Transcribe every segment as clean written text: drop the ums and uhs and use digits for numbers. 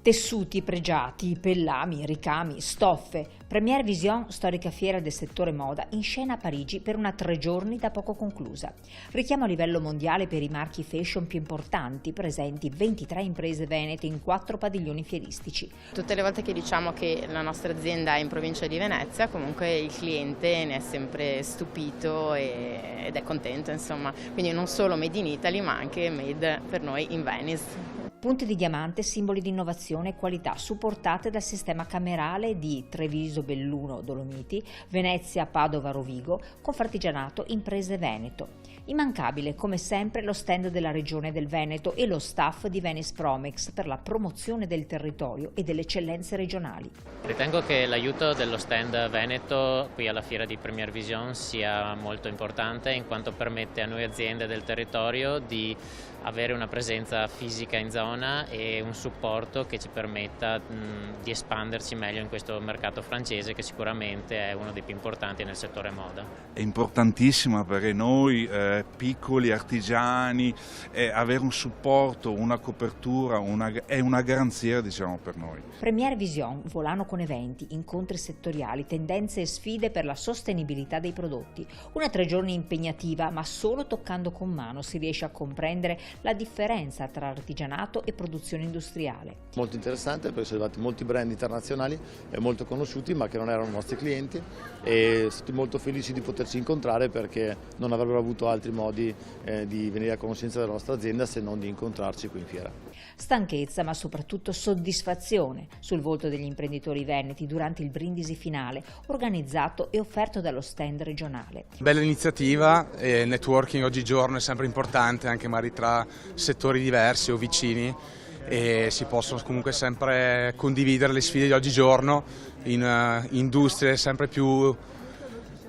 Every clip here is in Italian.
Tessuti pregiati, pellami, ricami, stoffe. Première Vision, storica fiera del settore moda, in scena a Parigi per una 3 giorni da poco conclusa. Richiamo a livello mondiale per i marchi fashion più importanti, presenti 23 imprese venete in 4 padiglioni fieristici. Tutte le volte che diciamo che la nostra azienda è in provincia di Venezia, comunque il cliente ne è sempre stupito ed è contento, insomma. Quindi non solo made in Italy, ma anche made per noi in Venice. Punte di diamante, simboli di innovazione e qualità supportate dal sistema camerale di Treviso, Belluno, Dolomiti, Venezia, Padova, Rovigo, Confartigianato, Imprese Veneto. Immancabile, come sempre, lo stand della Regione del Veneto e lo staff di Venice Promex per la promozione del territorio e delle eccellenze regionali. Ritengo che l'aiuto dello stand Veneto qui alla fiera di Première Vision sia molto importante, in quanto permette a noi aziende del territorio di avere una presenza fisica in zona e un supporto che ci permetta di espanderci meglio in questo mercato francese, che sicuramente è uno dei più importanti nel settore moda. È importantissima perché noi piccoli artigiani avere un supporto, una copertura è una garanzia, diciamo, per noi. Première Vision, volano con eventi, incontri settoriali, tendenze e sfide per la sostenibilità dei prodotti. Una 3 giorni impegnativa, ma solo toccando con mano si riesce a comprendere la differenza tra artigianato e produzione industriale. Molto interessante perché sono arrivati molti brand internazionali e molto conosciuti ma che non erano nostri clienti, e siamo molto felici di poterci incontrare perché non avrebbero avuto altri modi di venire a conoscenza della nostra azienda se non di incontrarci qui in fiera. Stanchezza ma soprattutto soddisfazione sul volto degli imprenditori veneti durante il brindisi finale organizzato e offerto dallo stand regionale. Bella iniziativa, il networking oggigiorno è sempre importante anche magari tra settori diversi o vicini, e si possono comunque sempre condividere le sfide di oggigiorno in industrie sempre più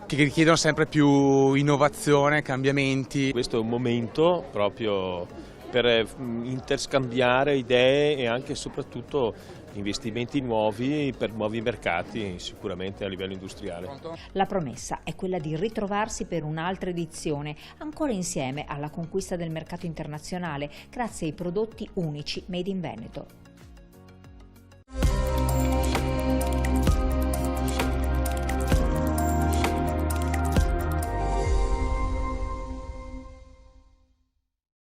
che richiedono sempre più innovazione, cambiamenti. Questo è un momento proprio per interscambiare idee e anche e soprattutto investimenti nuovi per nuovi mercati, sicuramente a livello industriale. La promessa è quella di ritrovarsi per un'altra edizione, ancora insieme alla conquista del mercato internazionale, grazie ai prodotti unici made in Veneto.